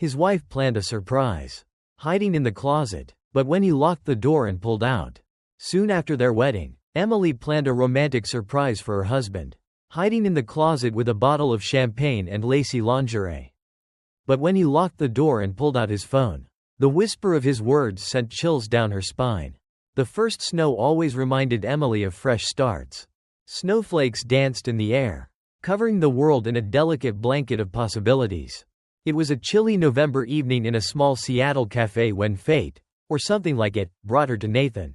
His wife planned a surprise, hiding in the closet, but when he locked the door and pulled out. Soon after their wedding, Emily planned a romantic surprise for her husband, hiding in the closet with a bottle of champagne and lacy lingerie. But when he locked the door and pulled out his phone, the whisper of his words sent chills down her spine. The first snow always reminded Emily of fresh starts. Snowflakes danced in the air, covering the world in a delicate blanket of possibilities. It was a chilly November evening in a small Seattle cafe when fate, or something like it, brought her to Nathan.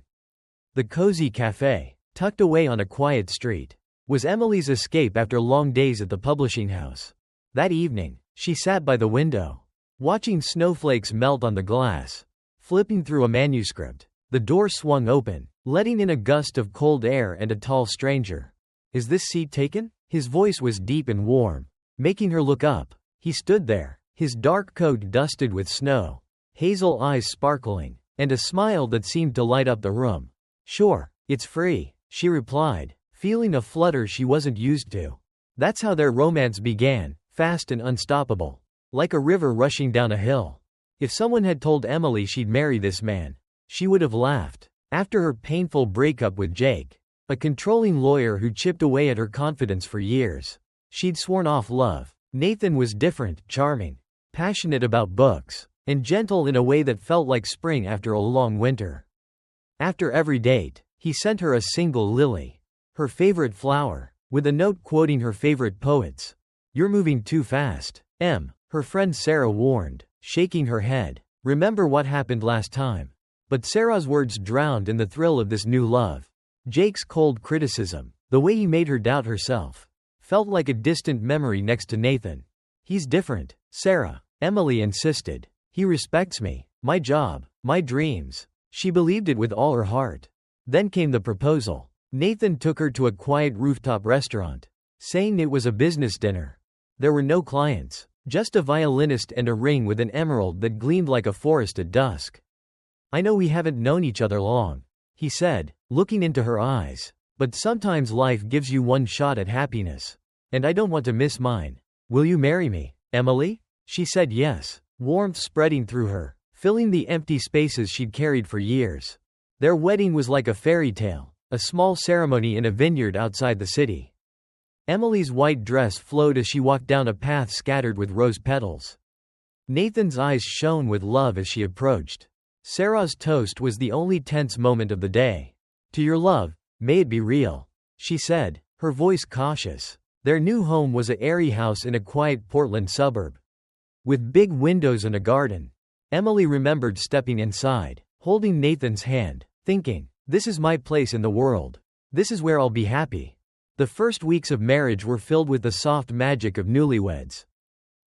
The cozy cafe, tucked away on a quiet street, was Emily's escape after long days at the publishing house. That evening, she sat by the window, watching snowflakes melt on the glass, flipping through a manuscript. The door swung open, letting in a gust of cold air and a tall stranger. "Is this seat taken?" His voice was deep and warm, making her look up. He stood there, his dark coat dusted with snow, hazel eyes sparkling, and a smile that seemed to light up the room. "Sure, it's free," she replied, feeling a flutter she wasn't used to. That's how their romance began, fast and unstoppable, like a river rushing down a hill. If someone had told Emily she'd marry this man, she would have laughed. After her painful breakup with Jake, a controlling lawyer who chipped away at her confidence for years, she'd sworn off love. Nathan was different, charming, passionate about books, and gentle in a way that felt like spring after a long winter. After every date, he sent her a single lily, her favorite flower, with a note quoting her favorite poets. "You're moving too fast, Em," her friend Sarah warned, shaking her head. "Remember what happened last time." But Sarah's words drowned in the thrill of this new love. Jake's cold criticism, the way he made her doubt herself, felt like a distant memory next to Nathan. "He's different, Sarah," Emily insisted. "He respects me, my job, my dreams." She believed it with all her heart. Then came the proposal. Nathan took her to a quiet rooftop restaurant, saying it was a business dinner. There were no clients, just a violinist and a ring with an emerald that gleamed like a forest at dusk. "I know we haven't known each other long," he said, looking into her eyes, "but sometimes life gives you one shot at happiness. And I don't want to miss mine. Will you marry me, Emily?" She said yes, warmth spreading through her, filling the empty spaces she'd carried for years. Their wedding was like a fairy tale, a small ceremony in a vineyard outside the city. Emily's white dress flowed as she walked down a path scattered with rose petals. Nathan's eyes shone with love as she approached. Sarah's toast was the only tense moment of the day. "To your love, may it be real," she said, her voice cautious. Their new home was a airy house in a quiet Portland suburb, with big windows and a garden. Emily remembered stepping inside, holding Nathan's hand, thinking, "This is my place in the world. This is where I'll be happy." The first weeks of marriage were filled with the soft magic of newlyweds.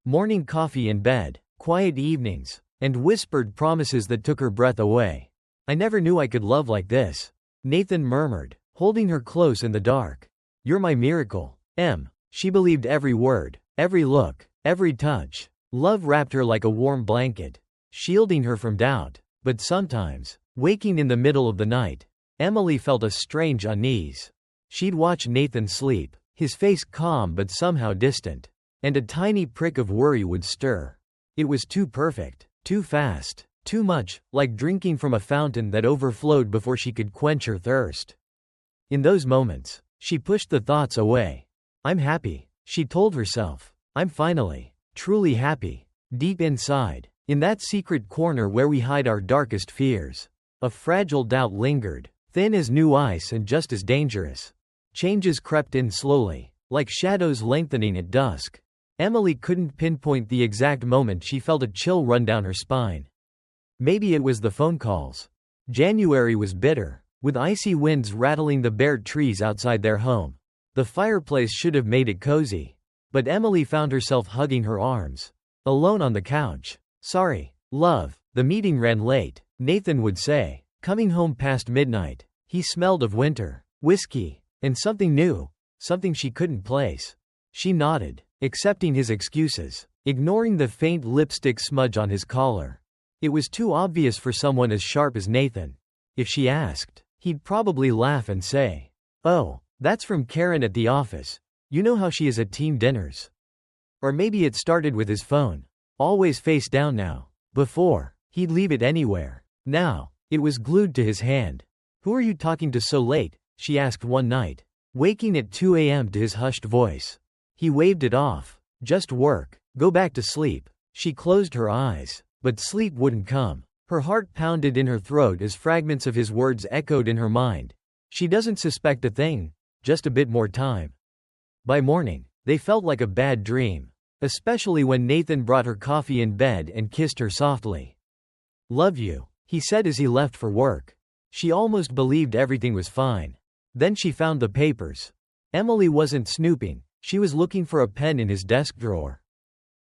Morning coffee in bed, quiet evenings, and whispered promises that took her breath away. "I never knew I could love like this," Nathan murmured, holding her close in the dark. "You're my miracle, Em." She believed every word, every look, every touch. Love wrapped her like a warm blanket, shielding her from doubt. But sometimes, waking in the middle of the night, Emily felt a strange unease. She'd watch Nathan sleep, his face calm but somehow distant, and a tiny prick of worry would stir. It was too perfect, too fast, too much, like drinking from a fountain that overflowed before she could quench her thirst. In those moments, she pushed the thoughts away. "I'm happy," she told herself. "I'm finally, truly happy." Deep inside, in that secret corner where we hide our darkest fears, a fragile doubt lingered, thin as new ice and just as dangerous. Changes crept in slowly, like shadows lengthening at dusk. Emily couldn't pinpoint the exact moment she felt a chill run down her spine. Maybe it was the phone calls. January was bitter, with icy winds rattling the bare trees outside their home. The fireplace should have made it cozy, but Emily found herself hugging her arms, alone on the couch. "Sorry, love, the meeting ran late," Nathan would say, coming home past midnight. He smelled of winter, whiskey, and something new, something she couldn't place. She nodded, accepting his excuses, ignoring the faint lipstick smudge on his collar. It was too obvious for someone as sharp as Nathan. If she asked, he'd probably laugh and say, "Oh, that's from Karen at the office. You know how she is at team dinners." Or maybe it started with his phone. always face down now. Before, he'd leave it anywhere. Now, it was glued to his hand. "Who are you talking to so late?" she asked one night, waking at 2 a.m. to his hushed voice. He waved it off. "Just work. Go back to sleep." She closed her eyes, but sleep wouldn't come. Her heart pounded in her throat as fragments of his words echoed in her mind. She doesn't suspect a thing, just a bit more time. By morning, they felt like a bad dream, especially when Nathan brought her coffee in bed and kissed her softly. "Love you," he said as he left for work. She almost believed everything was fine. Then she found the papers. Emily wasn't snooping, she was looking for a pen in his desk drawer.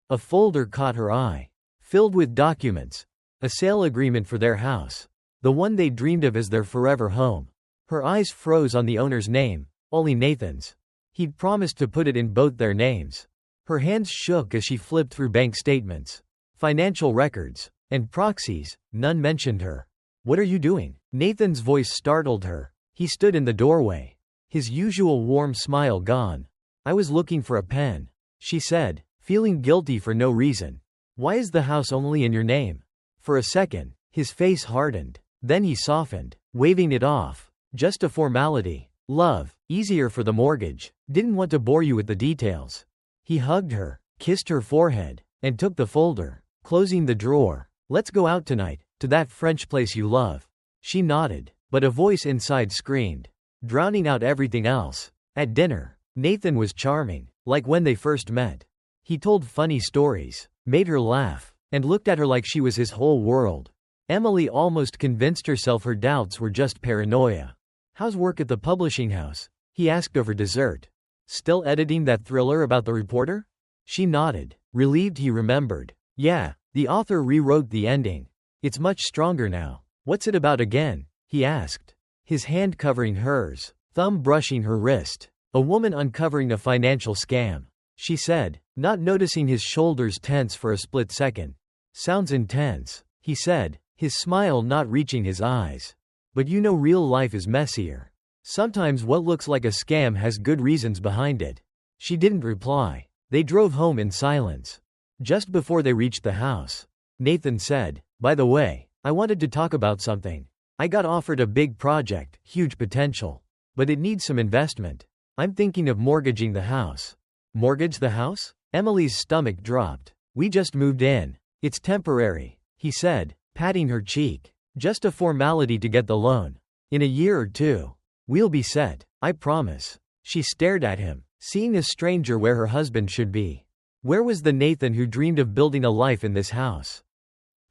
A folder caught her eye, filled with documents, a sale agreement for their house, the one they dreamed of as their forever home. Her eyes froze on the owner's name, only Nathan's. He'd promised to put it in both their names. Her hands shook as she flipped through bank statements, financial records, and proxies. None mentioned her. "What are you doing?" Nathan's voice startled her. He stood in the doorway, his usual warm smile gone. "I was looking for a pen," she said, feeling guilty for no reason. "Why is the house only in your name?" For a second, his face hardened. Then he softened, waving it off. "Just a formality. Love, easier for the mortgage. Didn't want to bore you with the details." He hugged her, kissed her forehead, and took the folder, closing the drawer. "Let's go out tonight, to that French place you love." She nodded, but a voice inside screamed, drowning out everything else. At dinner, Nathan was charming, like when they first met. He told funny stories, made her laugh, and looked at her like she was his whole world. Emily almost convinced herself her doubts were just paranoia. "How's work at the publishing house?" he asked over dessert. "Still editing that thriller about the reporter?" She nodded, relieved he remembered. "Yeah, the author rewrote the ending. It's much stronger now." "What's it about again?" he asked, his hand covering hers, thumb brushing her wrist. "A woman uncovering a financial scam," she said, not noticing his shoulders tense for a split second. "Sounds intense," he said, his smile not reaching his eyes. "But you know real life is messier. Sometimes what looks like a scam has good reasons behind it." She didn't reply. They drove home in silence. Just before they reached the house, Nathan said, "By the way, I wanted to talk about something. I got offered a big project, huge potential. But it needs some investment. I'm thinking of mortgaging the house." "Mortgage the house?" Emily's stomach dropped. "We just moved in. It's temporary," he said, patting her cheek. "Just a formality to get the loan. In a year or two, we'll be set, I promise." She stared at him, seeing a stranger where her husband should be. Where was the Nathan who dreamed of building a life in this house?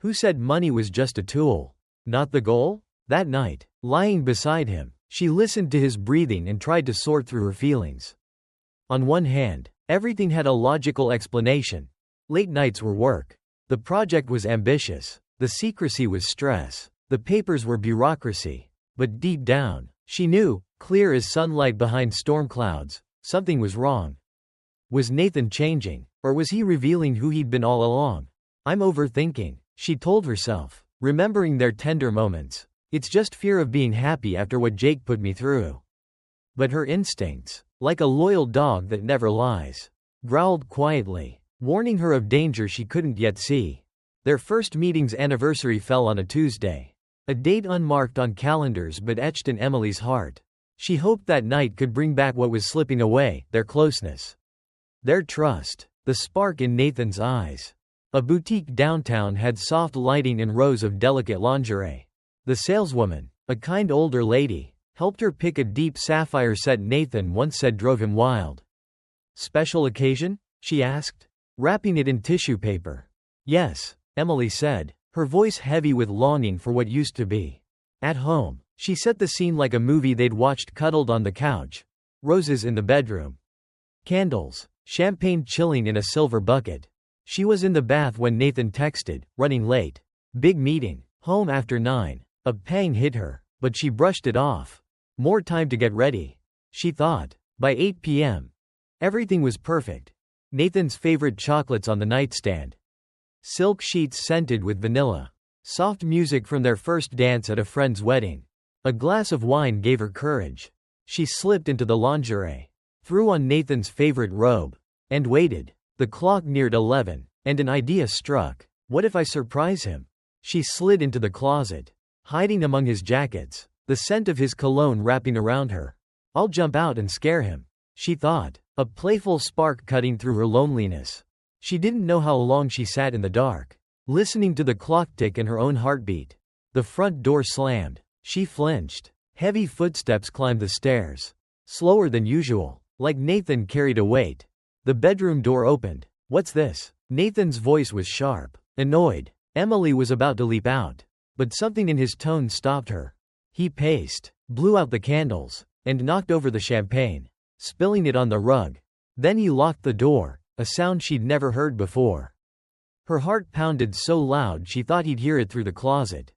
Who said money was just a tool, not the goal? That night, lying beside him, she listened to his breathing and tried to sort through her feelings. On one hand, everything had a logical explanation. Late nights were work. The project was ambitious. The secrecy was stress. The papers were bureaucracy. But deep down, she knew, clear as sunlight behind storm clouds, something was wrong. Was Nathan changing, or was he revealing who he'd been all along? "I'm overthinking," she told herself, remembering their tender moments. "It's just fear of being happy after what Jake put me through." But her instincts, like a loyal dog that never lies, growled quietly, warning her of danger she couldn't yet see. Their first meeting's anniversary fell on a Tuesday. A date unmarked on calendars but etched in Emily's heart. She hoped that night could bring back what was slipping away, their closeness. Their trust, the spark in Nathan's eyes. A boutique downtown had soft lighting and rows of delicate lingerie. The saleswoman, a kind older lady, helped her pick a deep sapphire set Nathan once said drove him wild. "Special occasion?" she asked, wrapping it in tissue paper. "Yes," Emily said, her voice heavy with longing for what used to be. At home, she set the scene like a movie they'd watched cuddled on the couch. Roses in the bedroom. Candles, champagne chilling in a silver bucket. She was in the bath when Nathan texted, running late. "Big meeting, home after 9. A pang hit her, but she brushed it off. More time to get ready, she thought. By 8 p.m. everything was perfect. Nathan's favorite chocolates on the nightstand. Silk sheets scented with vanilla. Soft music from their first dance at a friend's wedding. A glass of wine gave her courage. She slipped into the lingerie, threw on Nathan's favorite robe, and waited. The clock neared 11. And an idea struck. What if I surprise him? She slid into the closet, hiding among his jackets, the scent of his cologne wrapping around her. I'll jump out and scare him, she thought, a playful spark cutting through her loneliness. She didn't know how long she sat in the dark, listening to the clock tick and her own heartbeat. The front door slammed. She flinched. Heavy footsteps climbed the stairs, slower than usual, like Nathan carried a weight. The bedroom door opened. What's this? Nathan's voice was sharp, annoyed. Emily was about to leap out, but something in his tone stopped her. He paced, blew out the candles, and knocked over the champagne, spilling it on the rug. Then he locked the door, a sound she'd never heard before. Her heart pounded so loud she thought he'd hear it through the closet.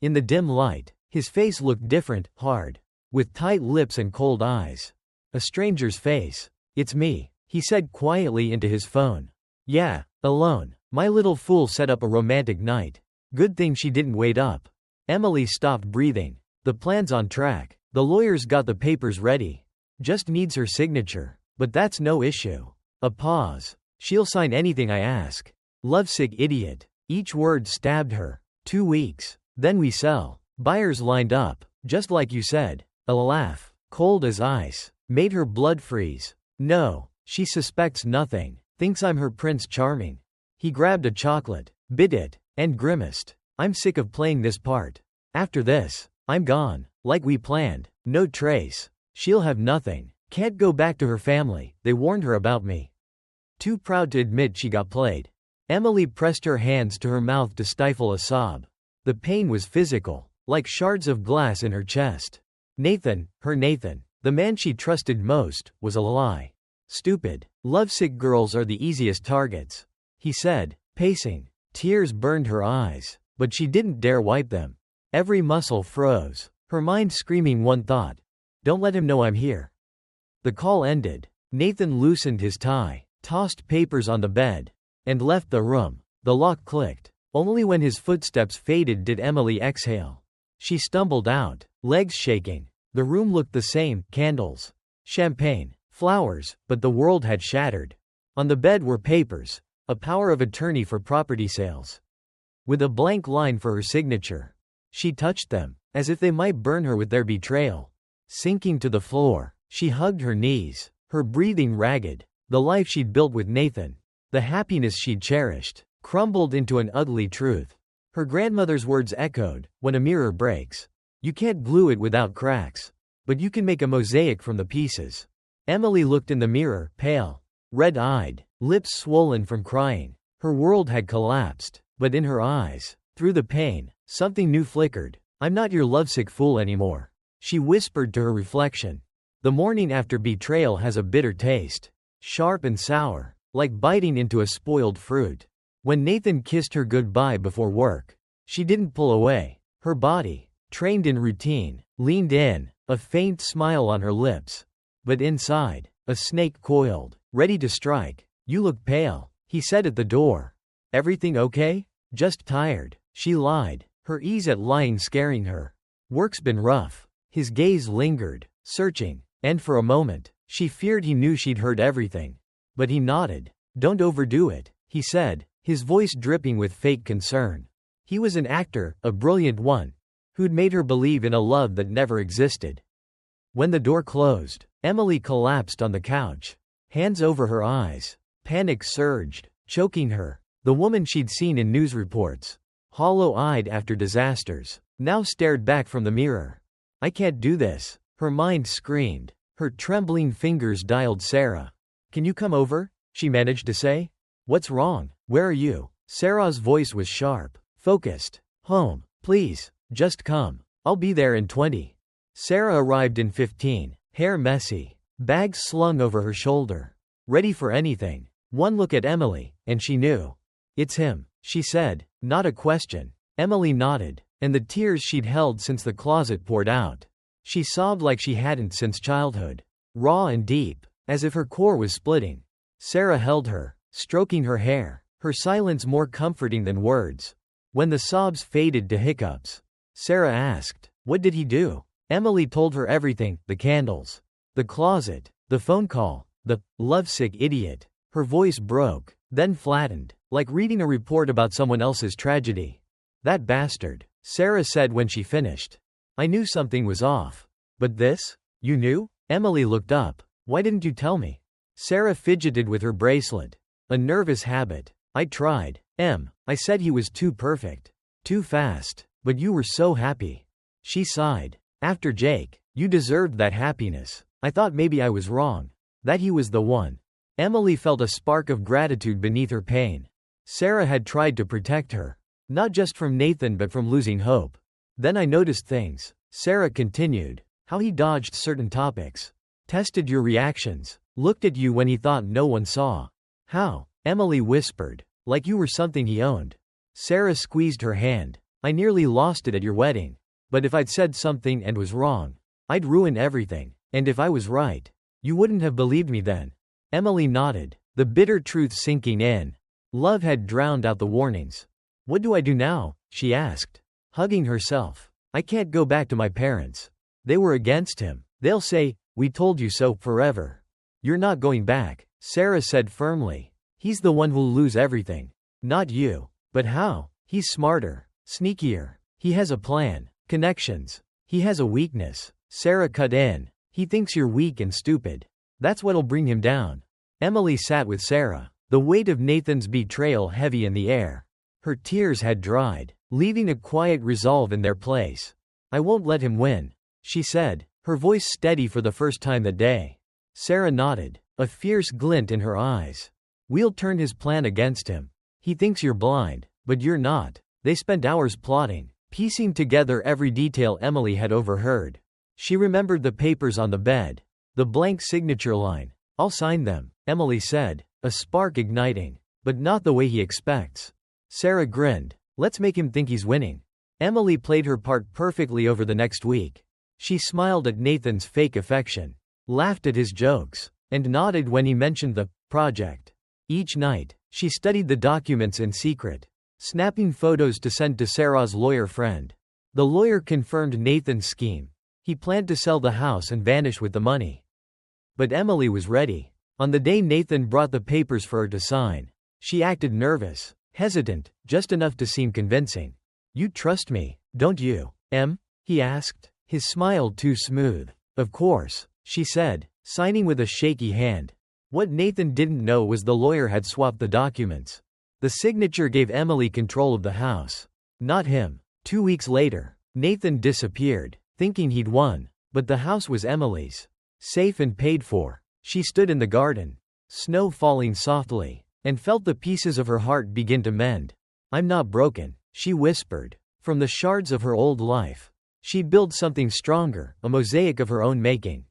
In the dim light, his face looked different, hard, with tight lips and cold eyes. A stranger's face. It's me, he said quietly into his phone. Yeah, alone. My little fool set up a romantic night. Good thing she didn't wait up. Emily stopped breathing. The plan's on track. The lawyer's got the papers ready. Just needs her signature. But that's no issue. A pause. She'll sign anything I ask. Lovesick idiot. Each word stabbed her. 2 weeks. Then we sell. Buyers lined up. Just like you said. A laugh, cold as ice, made her blood freeze. No, she suspects nothing. Thinks I'm her Prince Charming. He grabbed a chocolate, bit it, and grimaced. I'm sick of playing this part. After this, I'm gone. Like we planned. No trace. She'll have nothing. Can't go back to her family. They warned her about me. Too proud to admit she got played. Emily pressed her hands to her mouth to stifle a sob. The pain was physical, like shards of glass in her chest. Nathan, her Nathan, the man she trusted most, was a lie. Stupid. Lovesick girls are the easiest targets, he said, pacing. Tears burned her eyes, but she didn't dare wipe them. Every muscle froze, her mind screaming one thought. Don't let him know I'm here. The call ended. Nathan loosened his tie, tossed papers on the bed, and left the room. The lock clicked. Only when his footsteps faded did Emily exhale. She stumbled out, legs shaking. The room looked the same, candles, champagne, flowers, but the world had shattered. On the bed were papers, a power of attorney for property sales, with a blank line for her signature. She touched them, as if they might burn her with their betrayal. Sinking to the floor, she hugged her knees, her breathing ragged. The life she'd built with Nathan, the happiness she'd cherished, crumbled into an ugly truth. Her grandmother's words echoed, when a mirror breaks, you can't glue it without cracks, but you can make a mosaic from the pieces. Emily looked in the mirror, pale, red-eyed, lips swollen from crying. Her world had collapsed, but in her eyes, through the pain, something new flickered. I'm not your lovesick fool anymore, she whispered to her reflection. The morning after betrayal has a bitter taste, sharp and sour, like biting into a spoiled fruit. When Nathan kissed her goodbye before work, she didn't pull away. Her body, trained in routine, leaned in, a faint smile on her lips. But inside, a snake coiled, ready to strike. You look pale, he said at the door. Everything okay? Just tired, she lied, her ease at lying scaring her. Work's been rough. His gaze lingered, searching, and for a moment, she feared he knew she'd heard everything. But he nodded. Don't overdo it, he said, his voice dripping with fake concern. He was an actor, a brilliant one, who'd made her believe in a love that never existed. When the door closed, Emily collapsed on the couch, hands over her eyes. Panic surged, choking her. The woman she'd seen in news reports, hollow-eyed after disasters, now stared back from the mirror. I can't do this, her mind screamed. Her trembling fingers dialed Sarah. Can you come over? She managed to say. What's wrong? Where are you? Sarah's voice was sharp, focused. Home, please, just come. I'll be there in 20. Sarah arrived in 15, hair messy, bags slung over her shoulder, ready for anything. One look at Emily, and she knew. It's him, she said, not a question. Emily nodded, and the tears she'd held since the closet poured out. She sobbed like she hadn't since childhood, raw and deep, as if her core was splitting. Sarah held her, stroking her hair, her silence more comforting than words. When the sobs faded to hiccups, Sarah asked, what did he do? Emily told her everything, the candles, the closet, the phone call, the lovesick idiot. Her voice broke, then flattened. Like reading a report about someone else's tragedy. That bastard, Sarah said when she finished. I knew something was off. But this? You knew? Emily looked up. Why didn't you tell me? Sarah fidgeted with her bracelet. A nervous habit. I tried. I said he was too perfect. Too fast. But you were so happy. She sighed. After Jake, you deserved that happiness. I thought maybe I was wrong. That he was the one. Emily felt a spark of gratitude beneath her pain. Sarah had tried to protect her. Not just from Nathan but from losing hope. Then I noticed things. Sarah continued. How he dodged certain topics. Tested your reactions. Looked at you when he thought no one saw. How? Emily whispered. Like you were something he owned. Sarah squeezed her hand. I nearly lost it at your wedding. But if I'd said something and was wrong, I'd ruin everything. And if I was right, you wouldn't have believed me then. Emily nodded, the bitter truth sinking in. Love had drowned out the warnings. What do I do now? She asked, hugging herself. I can't go back to my parents. They were against him. They'll say, we told you so, forever. You're not going back, Sarah said firmly. He's the one who'll lose everything. Not you. But how? He's smarter. Sneakier. He has a plan. Connections. He has a weakness. Sarah cut in. He thinks you're weak and stupid. That's what'll bring him down. Emily sat with Sarah, the weight of Nathan's betrayal heavy in the air. Her tears had dried, leaving a quiet resolve in their place. I won't let him win, she said, her voice steady for the first time that day. Sarah nodded, a fierce glint in her eyes. We'll turn his plan against him. He thinks you're blind, but you're not. They spent hours plotting, piecing together every detail Emily had overheard. She remembered the papers on the bed. The blank signature line. I'll sign them, Emily said, a spark igniting. But not the way he expects. Sarah grinned. Let's make him think he's winning. Emily played her part perfectly over the next week. She smiled at Nathan's fake affection, laughed at his jokes, and nodded when he mentioned the project. Each night, she studied the documents in secret, snapping photos to send to Sarah's lawyer friend. The lawyer confirmed Nathan's scheme. He planned to sell the house and vanish with the money. But Emily was ready. On the day Nathan brought the papers for her to sign, she acted nervous, hesitant, just enough to seem convincing. You trust me, don't you, Em? He asked, his smile too smooth. Of course, she said, signing with a shaky hand. What Nathan didn't know was the lawyer had swapped the documents. The signature gave Emily control of the house. Not him. 2 weeks later, Nathan disappeared, thinking he'd won. But the house was Emily's. Safe and paid for. She stood in the garden, snow falling softly, and felt the pieces of her heart begin to mend. I'm not broken, she whispered. From the shards of her old life, she'd build something stronger, a mosaic of her own making.